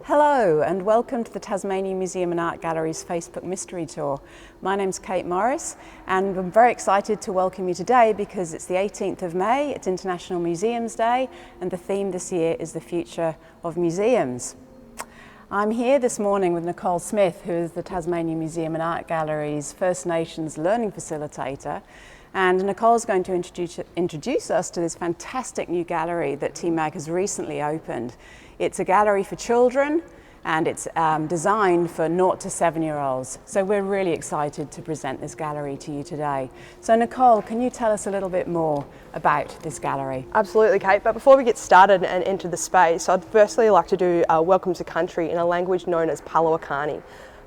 Hello and welcome to the Tasmania Museum and Art Gallery's Facebook Mystery Tour. My name's Kate Morris and I'm very excited to welcome you today because it's the 18th of May, it's International Museums Day, and the theme this year is the future of museums. I'm here this morning with Nicole Smith, who is the Tasmania Museum and Art Gallery's First Nations Learning Facilitator. And Nicole's going to introduce us to this fantastic new gallery that TMAG has recently opened. It's a gallery for children and it's designed for 0 to 7-year-olds. So we're really excited to present this gallery to you today. So Nicole, can you tell us a little bit more about this gallery? Absolutely, Kate. But before we get started and enter the space, I'd firstly like to do a welcome to country in a language known as Palawakani.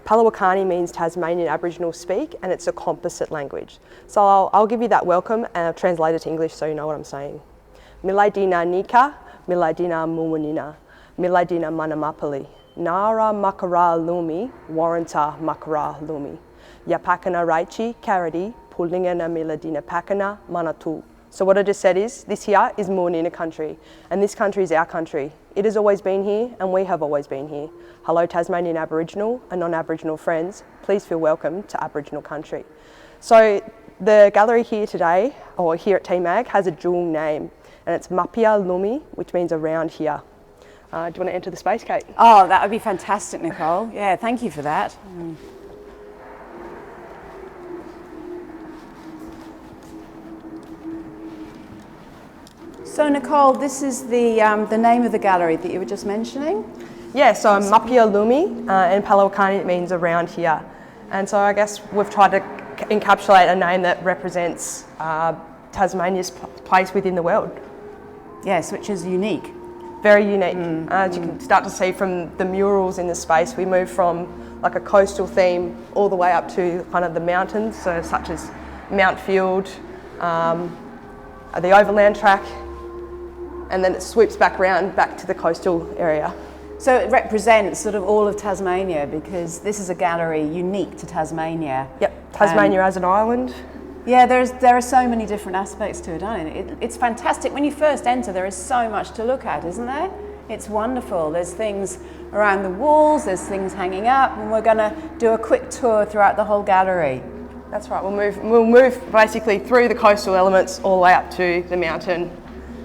Palawakani means Tasmanian Aboriginal speak, and it's a composite language. So I'll give you that welcome and I'll translate it to English so you know what I'm saying. Milaidina Nika, Milaidina Mumunina, Milaidina Manamapali, Nara Makara Lumi, Warranta Makara Lumi, Yapakana Raichi, Karadi, Pulingana Miladina Pakana, Manatu. So what I just said is, this here is Muunina country, and this country is our country. It has always been here, and we have always been here. Hello Tasmanian Aboriginal and non-Aboriginal friends, please feel welcome to Aboriginal country. So the gallery here today, or here at TMAG, has a dual name, and it's Mapia Lumi, which means around here. Do you want to enter the space, Kate? Oh, that would be fantastic, Nicole. Yeah, thank you for that. So Nicole, this is the name of the gallery that you were just mentioning? Yeah, so Mapia Lumi, in Palawakani it means around here. And so I guess we've tried to encapsulate a name that represents Tasmania's place within the world. Yes, which is unique. Very unique. As you can start to see from the murals in the space, we move from like a coastal theme all the way up to kind of the mountains, so such as Mount Field, the overland track, and then it sweeps back around back to the coastal area. So it represents sort of all of Tasmania because this is a gallery unique to Tasmania. Yep, Tasmania as an island. Yeah, there are so many different aspects to it, aren't it? It's fantastic. When you first enter, there is so much to look at, isn't there? It's wonderful. There's things around the walls, there's things hanging up, and we're going to do a quick tour throughout the whole gallery. That's right. We'll move basically through the coastal elements all the way up to the mountain,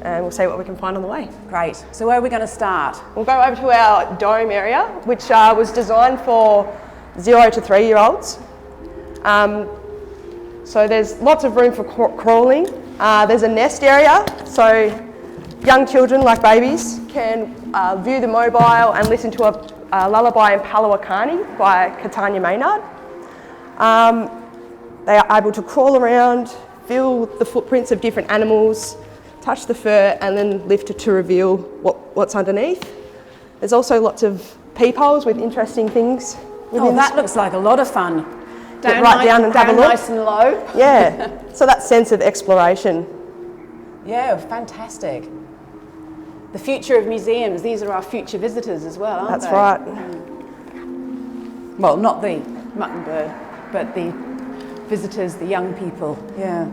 and we'll see what we can find on the way. Great. So where are we going to start? We'll go over to our dome area, which was designed for 0 to 3-year-olds. So there's lots of room for crawling. There's a nest area, so young children, like babies, can view the mobile and listen to a lullaby in Palawakani by Catania Maynard. They are able to crawl around, feel the footprints of different animals, touch the fur, and then lift it to reveal what's underneath. There's also lots of peepholes with interesting things. Oh, that looks like a lot of fun. Get right down and have a look. Nice and low. Yeah, so that sense of exploration. Yeah, fantastic. The future of museums, these are our future visitors as well, aren't they? That's right. Well, not the mutton bird, but the visitors, the young people, yeah.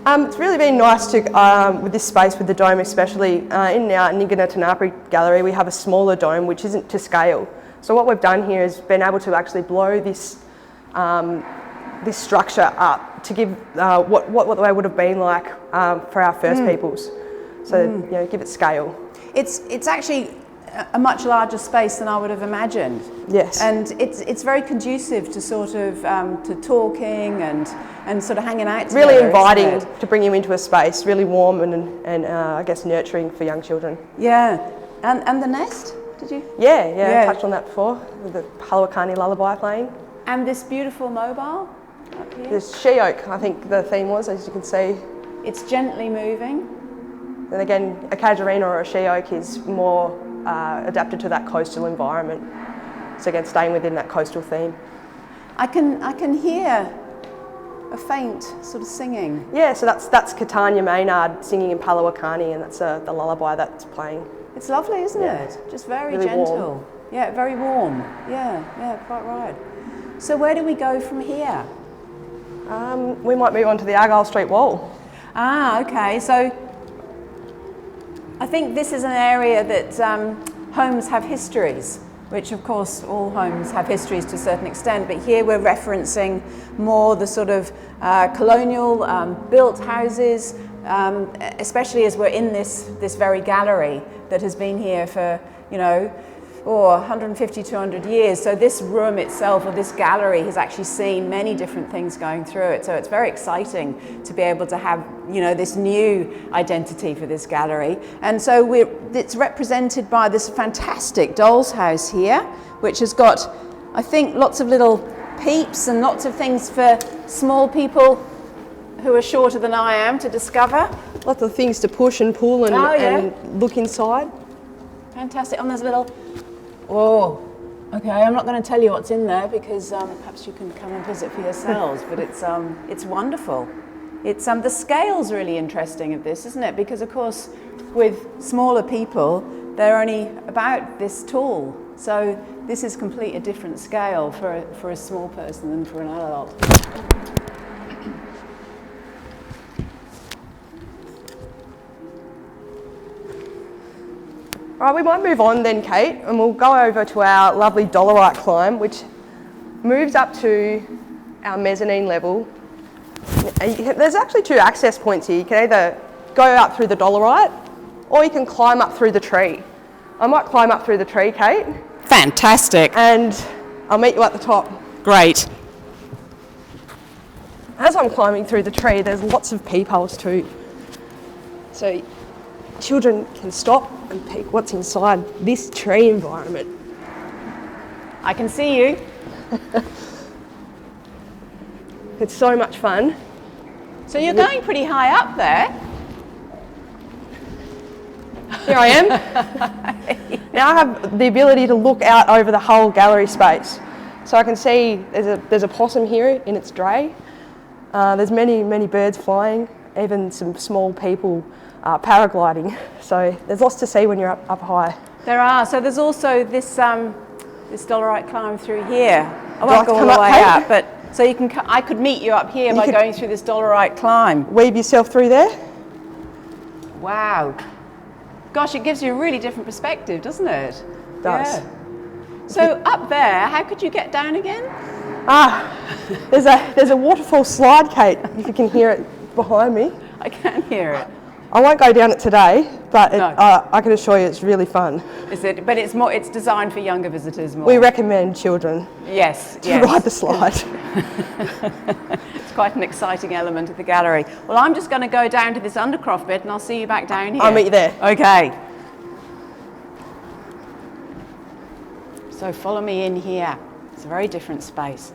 It's really been nice to, with this space, with the dome especially, in our Ningina Tanapi gallery we have a smaller dome which isn't to scale. So what we've done here is been able to actually blow this structure up to give what they would have been like for our First Peoples. So give it scale. It's actually a much larger space than I would have imagined. Yes. And it's very conducive to sort of to talking and sort of hanging out together. Really inviting to bring you into a space, really warm and I guess nurturing for young children. Yeah. And the nest, did you? Yeah, I touched on that before, with the Palawakani lullaby playing. And this beautiful mobile up here. This she oak, I think the theme was, as you can see. It's gently moving. And again, a casuarina or a she oak is more adapted to that coastal environment. So again, staying within that coastal theme. I can hear a faint sort of singing. Yeah, so that's Catania Maynard singing in Palawakani, and that's the lullaby that's playing. It's lovely, isn't it? Just very really gentle. Warm. Yeah, very warm. Yeah, quite right. So where do we go from here? We might move on to the Argyle Street wall. Ah, okay. So I think this is an area that homes have histories. which of course all homes have histories to a certain extent, but here we're referencing more the sort of colonial built houses, especially as we're in this very gallery that has been here for, 150, 200 years. So this room itself, or this gallery, has actually seen many different things going through it. So it's very exciting to be able to have, this new identity for this gallery. And so it's represented by this fantastic doll's house here, which has got, I think, lots of little peeps and lots of things for small people who are shorter than I am to discover. Lots of things to push and pull and, and look inside. Fantastic. And there's a little, okay, I'm not going to tell you what's in there because perhaps you can come and visit for yourselves, but it's wonderful. It's the scale's really interesting of this, isn't it? Because of course with smaller people they're only about this tall, so this is completely a different scale for a small person than for an adult. All right, we might move on then, Kate, and we'll go over to our lovely dolerite climb, which moves up to our mezzanine level. There's actually two access points here. You can either go up through the dolerite or you can climb up through the tree. I might climb up through the tree, Kate. Fantastic. And I'll meet you at the top. Great. As I'm climbing through the tree, there's lots of peepholes too. So children can stop and peek what's inside this tree environment. I can see you. It's so much fun. So you're going pretty high up there. Here I am. Now I have the ability to look out over the whole gallery space. So I can see there's a possum here in its dray. There's many birds flying, even some small people paragliding. So there's lots to see when you're up high. There are. So there's also this dolerite climb through here. I Do I won't go all come the up, way Kate? up, but so you can. I could meet you up here by going through this dolerite climb. Weave yourself through there. Wow. Gosh, it gives you a really different perspective, doesn't it? It does. Yeah. So up there, how could you get down again? There's a waterfall slide, Kate, if you can hear it behind me. I can hear it. I won't go down it today, but No. I can assure you it's really fun. Is it? But it's designed for younger visitors more. We recommend children Yes. to ride the slide. It's quite an exciting element of the gallery. Well, I'm just going to go down to this undercroft bit and I'll see you back down here. I'll meet you there. Okay. So follow me in here. It's a very different space.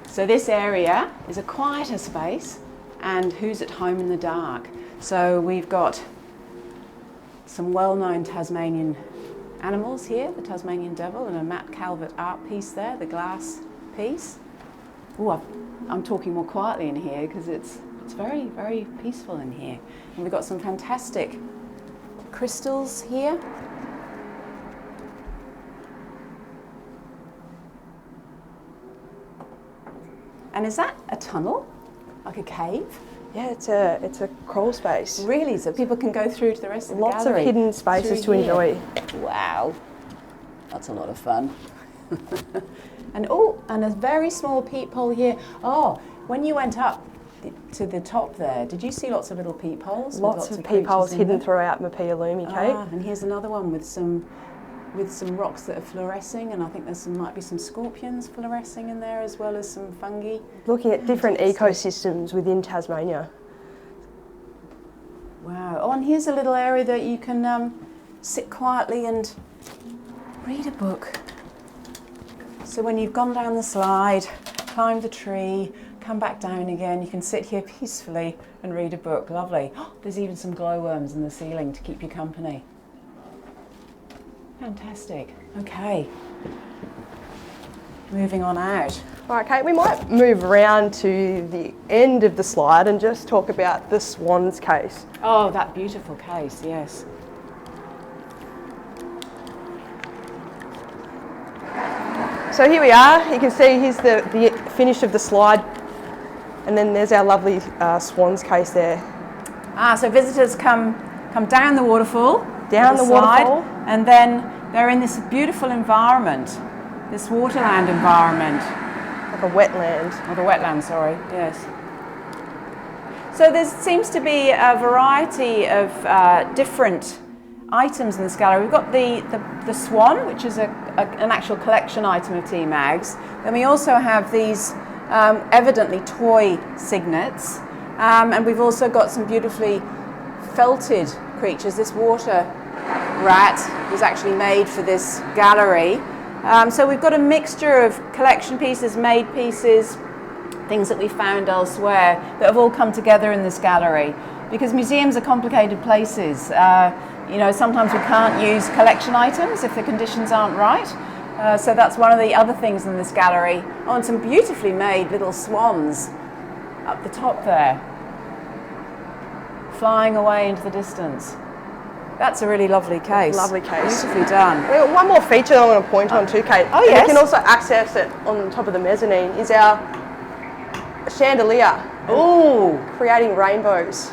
So this area is a quieter space, and who's at home in the dark? So we've got some well-known Tasmanian animals here, the Tasmanian devil and a Matt Calvert art piece there, the glass piece. Oh, I'm talking more quietly in here because it's very, very peaceful in here. And we've got some fantastic crystals here. And is that a tunnel, like a cave? Yeah, it's a crawl space. Really? So people can go through to the rest of the Lots gallery? of hidden spaces to enjoy. Wow, that's a lot of fun. And a very small peephole here. Oh, when you went up to the top there, did you see lots of little peepholes? Lots of peepholes hidden throughout Mapia-Lumi, Kate. And here's another one with some rocks that are fluorescing, and I think might be some scorpions fluorescing in there as well as some fungi. Looking at different ecosystems within Tasmania. Wow. Oh, and here's a little area that you can sit quietly and read a book. So when you've gone down the slide, climbed the tree, come back down again, you can sit here peacefully and read a book. Lovely. Oh, there's even some glowworms in the ceiling to keep you company. Fantastic. Okay. Moving on out. All right, Kate, we might move around to the end of the slide and just talk about the Swans case. Oh, that beautiful case, yes. So here we are. You can see here's the finish of the slide, and then there's our lovely Swans case there. So visitors come down the waterfall. Down the slide, waterfall. And then they're in this beautiful environment, this waterland environment. Like a wetland. Or the wetland, sorry, yes. So there seems to be a variety of different items in this gallery. We've got the swan, which is an actual collection item of T-Mags. Then we also have these evidently toy signets. And we've also got some beautifully felted creatures. This water rat was actually made for this gallery. So we've got a mixture of collection pieces, made pieces, things that we found elsewhere that have all come together in this gallery. Because museums are complicated places. You know, sometimes we can't use collection items if the conditions aren't right. So that's one of the other things in this gallery. Oh, and some beautifully made little swans up the top there, flying away into the distance. That's a really lovely case. Lovely case. Beautifully done. We've got one more feature I want to point on too, Kate. Oh, and yes. you can also access it on top of the mezzanine, is our chandelier. Ooh. Creating rainbows.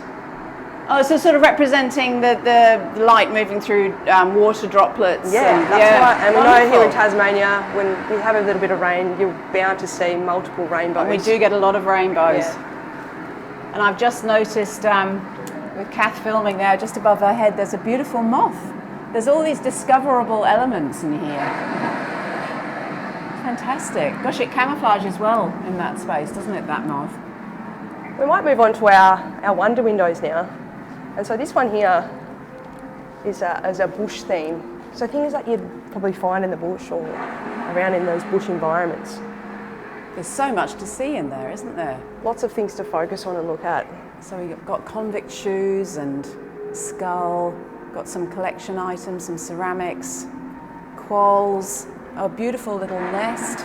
Oh, so sort of representing the light moving through water droplets. Yeah, and, that's right. And we know here in wonderful. Tasmania, when we have a little bit of rain, you're bound to see multiple rainbows. And we do get a lot of rainbows. Yeah. And I've just noticed, with Kath filming there, just above her head, there's a beautiful moth. There's all these discoverable elements in here. Fantastic. Gosh, it camouflages well in that space, doesn't it, that moth? We might move on to our wonder windows now. And so this one here is a bush theme. So things that you'd probably find in the bush or around in those bush environments. There's so much to see in there, isn't there? Lots of things to focus on and look at. So we've got convict shoes and skull, got some collection items, some ceramics, quolls, a beautiful little nest.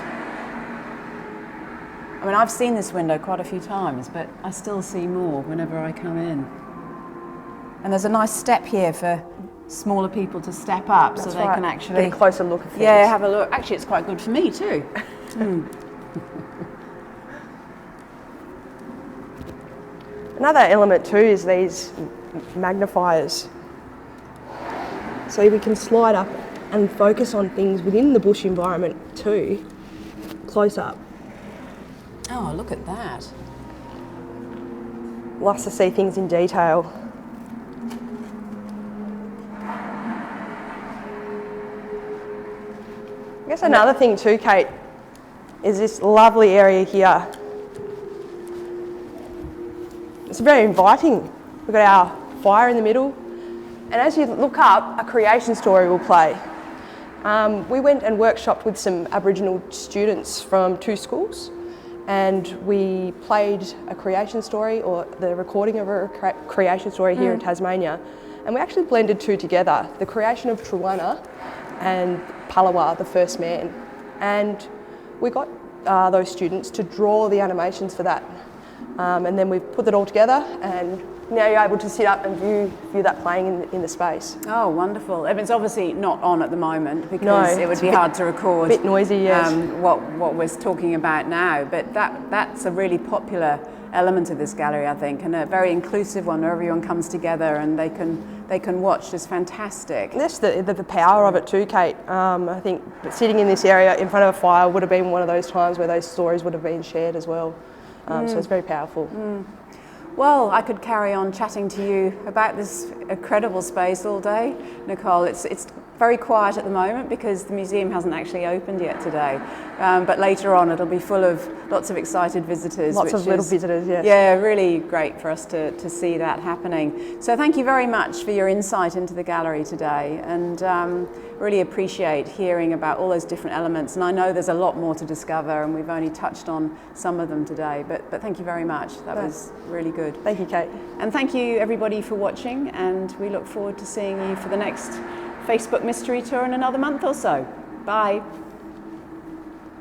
I mean, I've seen this window quite a few times, but I still see more whenever I come in. And there's a nice step here for smaller people to step up. That's so they right. can actually get a closer look at things. Yeah, have a look. Actually, it's quite good for me too. Another element too is these magnifiers. So we can slide up and focus on things within the bush environment too, close up. Oh, look at that. Loves to see things in detail. I guess another thing too, Kate, is this lovely area here. It's very inviting. We've got our fire in the middle, and as you look up, a creation story will play. We went and workshopped with some Aboriginal students from 2 schools, and we played a creation story, or the recording of a creation story here in Tasmania, and we actually blended 2 together, the creation of Truwana and Palawa, the first man. And we got those students to draw the animations for that. And then we've put it all together, and now you're able to sit up and view that playing in the space. Oh, wonderful. It's obviously not on at the moment because No, it would be hard to record. A bit noisy, yes. What we're talking about now, but that's a really popular element of this gallery, I think, and a very inclusive one where everyone comes together and they can watch. Is fantastic. That's the power of it too, Kate. I think sitting in this area in front of a fire would have been one of those times where those stories would have been shared as well. So it's very powerful. Well, I could carry on chatting to you about this incredible space all day, Nicole. It's very quiet at the moment because the museum hasn't actually opened yet today. But later on it'll be full of lots of excited visitors. Lots of little visitors, yes. Yeah, really great for us to see that happening. So thank you very much for your insight into the gallery today, and really appreciate hearing about all those different elements. And I know there's a lot more to discover, and we've only touched on some of them today, but thank you very much. That was really good. Thank you, Kate. And thank you everybody for watching, and we look forward to seeing you for the next Facebook Mystery Tour in another month or so. Bye.